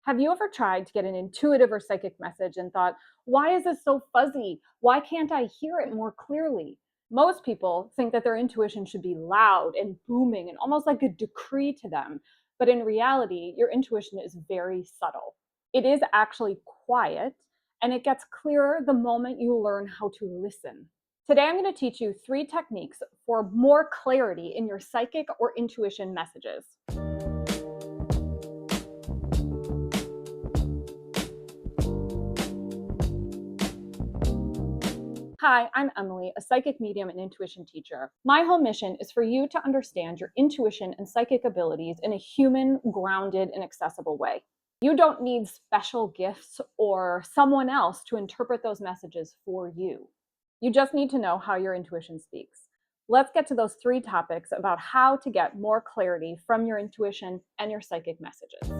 Have you ever tried to get an intuitive or psychic message and thought, why is this so fuzzy? Why can't I hear it more clearly? Most people think that their intuition should be loud and booming and almost like a decree to them. But in reality, your intuition is very subtle. It is actually quiet, and it gets clearer the moment you learn how to listen. Today, I'm going to teach you 3 techniques for more clarity in your psychic or intuition messages. Hi, I'm Emily, a psychic medium and intuition teacher. My whole mission is for you to understand your intuition and psychic abilities in a human, grounded, and accessible way. You don't need special gifts or someone else to interpret those messages for you. You just need to know how your intuition speaks. Let's get to those 3 topics about how to get more clarity from your intuition and your psychic messages.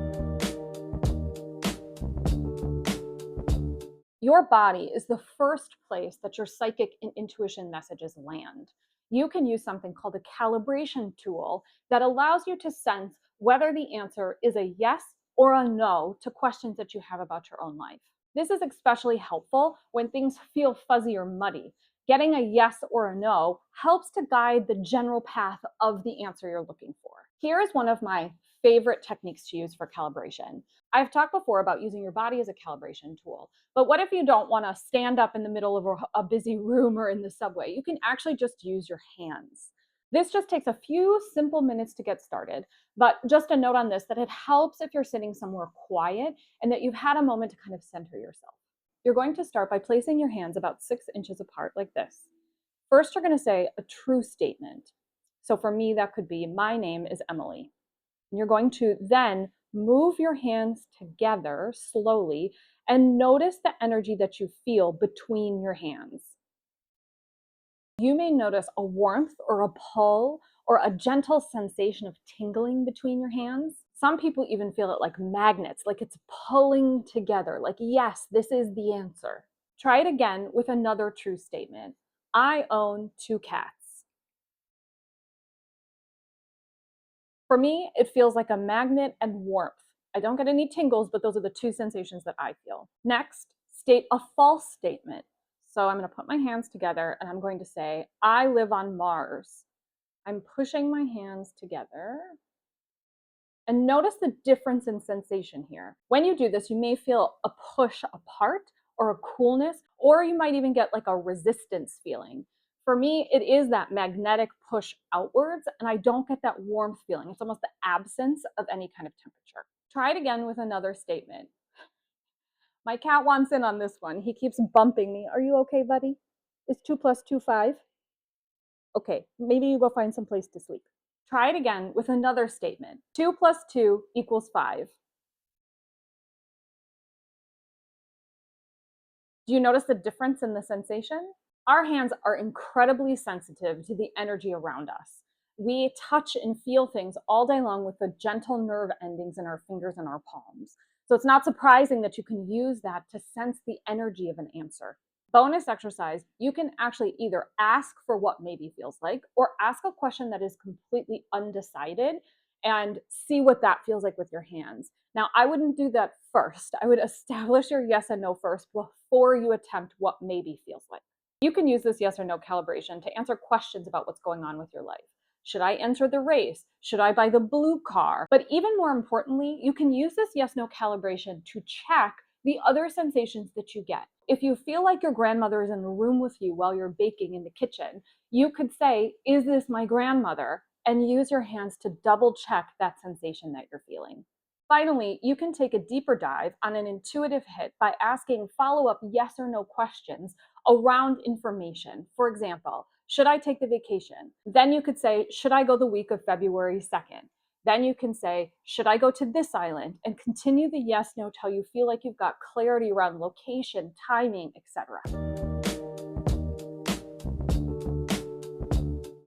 Your body is the first place that your psychic and intuition messages land. You can use something called a calibration tool that allows you to sense whether the answer is a yes or a no to questions that you have about your own life. This is especially helpful when things feel fuzzy or muddy. Getting a yes or a no helps to guide the general path of the answer you're looking for. Here is one of my favorite techniques to use for calibration. I've talked before about using your body as a calibration tool. But what if you don't want to stand up in the middle of a busy room or in the subway? You can actually just use your hands. This just takes a few simple minutes to get started, but just a note on this that it helps if you're sitting somewhere quiet and that you've had a moment to kind of center yourself. You're going to start by placing your hands about 6 inches apart like this. First, you're going to say a true statement. So for me, that could be, my name is Emily. And you're going to then move your hands together slowly and notice the energy that you feel between your hands. You may notice a warmth or a pull or a gentle sensation of tingling between your hands. Some people even feel it like magnets, like it's pulling together, like, yes, this is the answer. Try it again with another true statement. I own 2 cats. For me, it feels like a magnet and warmth. I don't get any tingles, but those are the 2 sensations that I feel. Next, state a false statement. So I'm going to put my hands together and I'm going to say, I live on Mars. I'm pushing my hands together. And notice the difference in sensation here. When you do this, you may feel a push apart or a coolness, or you might even get like a resistance feeling. For me, it is that magnetic push outwards, and I don't get that warmth feeling. It's almost the absence of any kind of temperature. Try it again with another statement. My cat wants in on this one. He keeps bumping me. Are you okay, buddy? Is 2 plus 2 5? Okay, maybe you go find some place to sleep. Try it again with another statement. 2 plus 2 equals 5. Do you notice the difference in the sensation? Our hands are incredibly sensitive to the energy around us. We touch and feel things all day long with the gentle nerve endings in our fingers and our palms. So it's not surprising that you can use that to sense the energy of an answer. Bonus exercise, you can actually either ask for what maybe feels like or ask a question that is completely undecided and see what that feels like with your hands. Now, I wouldn't do that first. I would establish your yes and no first before you attempt what maybe feels like. You can use this yes or no calibration to answer questions about what's going on with your life. Should I enter the race? Should I buy the blue car? But even more importantly, you can use this yes no calibration to check the other sensations that you get. If you feel like your grandmother is in the room with you while you're baking in the kitchen, you could say, is this my grandmother? And use your hands to double check that sensation that you're feeling. Finally, you can take a deeper dive on an intuitive hit by asking follow-up yes or no questions around information. For example, should I take the vacation? Then you could say, should I go the week of February 2nd? Then you can say, should I go to this island? And continue the yes, no till you feel like you've got clarity around location, timing, etc.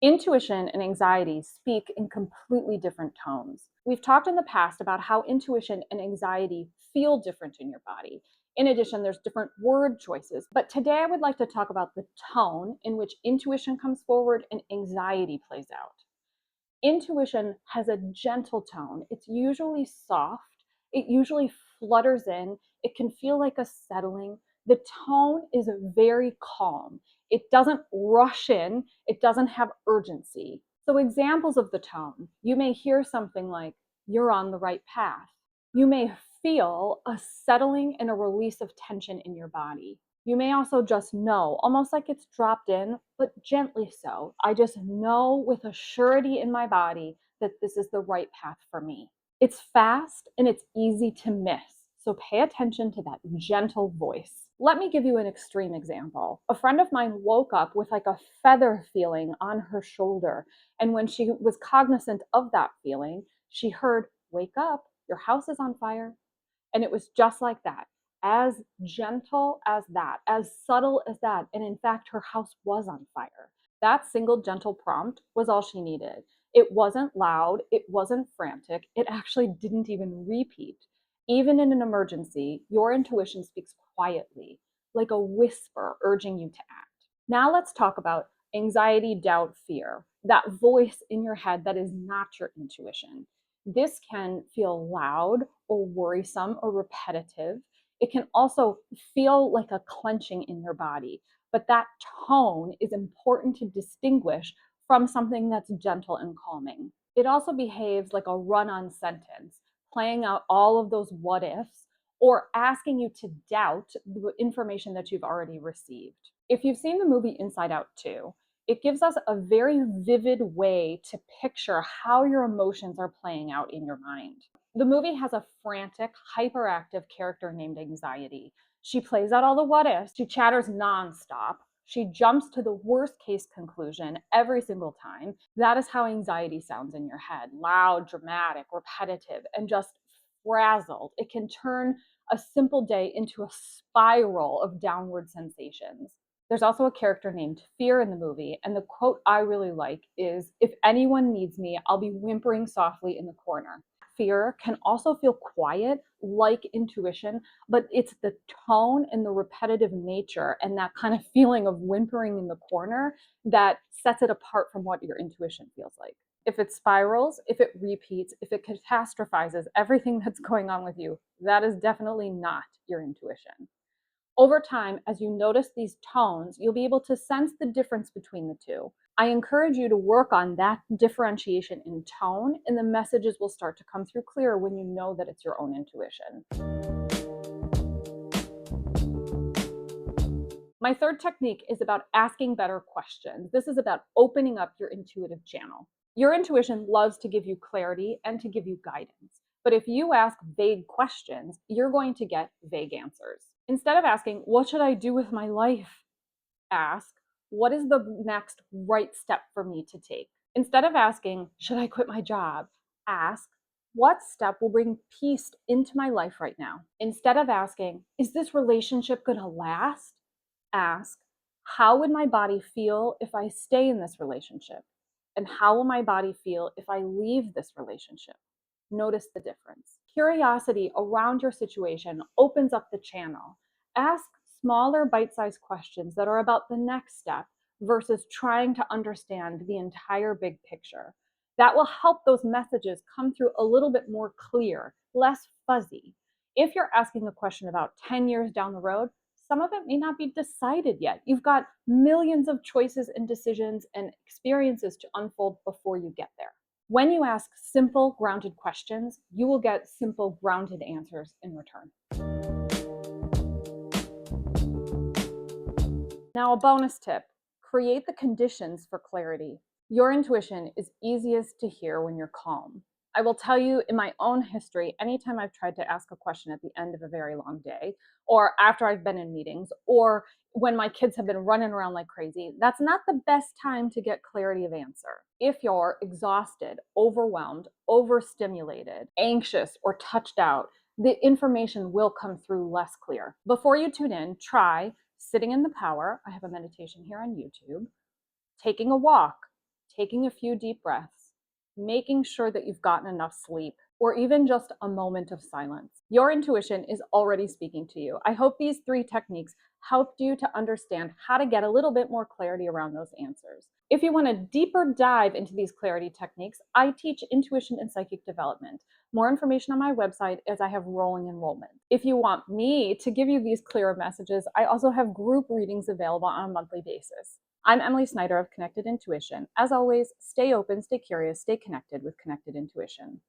Intuition and anxiety speak in completely different tones. We've talked in the past about how intuition and anxiety feel different in your body. In addition, there's different word choices. But today I would like to talk about the tone in which intuition comes forward and anxiety plays out. Intuition has a gentle tone. It's usually soft. It usually flutters in. It can feel like a settling. The tone is very calm. It doesn't rush in, it doesn't have urgency. So, examples of the tone, you may hear something like, "You're on the right path." You may feel a settling and a release of tension in your body. You may also just know, almost like it's dropped in, but gently so. I just know with a surety in my body that this is the right path for me. It's fast and it's easy to miss. So pay attention to that gentle voice. Let me give you an extreme example. A friend of mine woke up with like a feather feeling on her shoulder. And when she was cognizant of that feeling, she heard, "Wake up, your house is on fire." And it was just like that, as gentle as that, as subtle as that. And in fact, her house was on fire. That single gentle prompt was all she needed. It wasn't loud, it wasn't frantic, it actually didn't even repeat. Even in an emergency, your intuition speaks quietly, like a whisper urging you to act. Now let's talk about anxiety, doubt, fear, that voice in your head that is not your intuition. This can feel loud or worrisome or repetitive. It can also feel like a clenching in your body, but that tone is important to distinguish from something that's gentle and calming. It also behaves like a run on sentence, playing out all of those what ifs or asking you to doubt the information that you've already received. If you've seen the movie Inside Out 2, it gives us a very vivid way to picture how your emotions are playing out in your mind. The movie has a frantic, hyperactive character named Anxiety. She plays out all the what ifs, she chatters nonstop, she jumps to the worst case conclusion every single time. That is how anxiety sounds in your head: loud, dramatic, repetitive, and just frazzled. It can turn a simple day into a spiral of downward sensations. There's also a character named Fear in the movie, and the quote I really like is, "If anyone needs me, I'll be whimpering softly in the corner." Fear can also feel quiet, like intuition, but it's the tone and the repetitive nature and that kind of feeling of whimpering in the corner that sets it apart from what your intuition feels like. If it spirals, if it repeats, if it catastrophizes everything that's going on with you, that is definitely not your intuition. Over time, as you notice these tones, you'll be able to sense the difference between the two. I encourage you to work on that differentiation in tone, and the messages will start to come through clearer when you know that it's your own intuition. My third technique is about asking better questions. This is about opening up your intuitive channel. Your intuition loves to give you clarity and to give you guidance. But if you ask vague questions, you're going to get vague answers. Instead of asking, "What should I do with my life?" ask, "What is the next right step for me to take?" Instead of asking, "Should I quit my job?" ask, "What step will bring peace into my life right now?" Instead of asking, "Is this relationship going to last?" ask, "How would my body feel if I stay in this relationship? And how will my body feel if I leave this relationship?" Notice the difference. Curiosity around your situation opens up the channel. Ask smaller, bite sized questions that are about the next step versus trying to understand the entire big picture. That will help those messages come through a little bit more clear, less fuzzy. If you're asking a question about 10 years down the road, some of it may not be decided yet. You've got millions of choices and decisions and experiences to unfold before you get there. When you ask simple, grounded questions, you will get simple, grounded answers in return. Now, a bonus tip: create the conditions for clarity. Your intuition is easiest to hear when you're calm. I will tell you, in my own history, anytime I've tried to ask a question at the end of a very long day, or after I've been in meetings, or when my kids have been running around like crazy, that's not the best time to get clarity of answer. If you're exhausted, overwhelmed, overstimulated, anxious, or touched out, the information will come through less clear. Before you tune in, try sitting in the power. I have a meditation here on YouTube. Taking a walk, taking a few deep breaths, making sure that you've gotten enough sleep. or even just a moment of silence. Your intuition is already speaking to you. I hope these 3 techniques helped you to understand how to get a little bit more clarity around those answers. If you want a deeper dive into these clarity techniques, I teach intuition and psychic development. More information on my website as I have rolling enrollment. If you want me to give you these clearer messages, I also have group readings available on a monthly basis. I'm Emily Snyder of Connected Intuition. As always, stay open, stay curious, stay connected with Connected Intuition.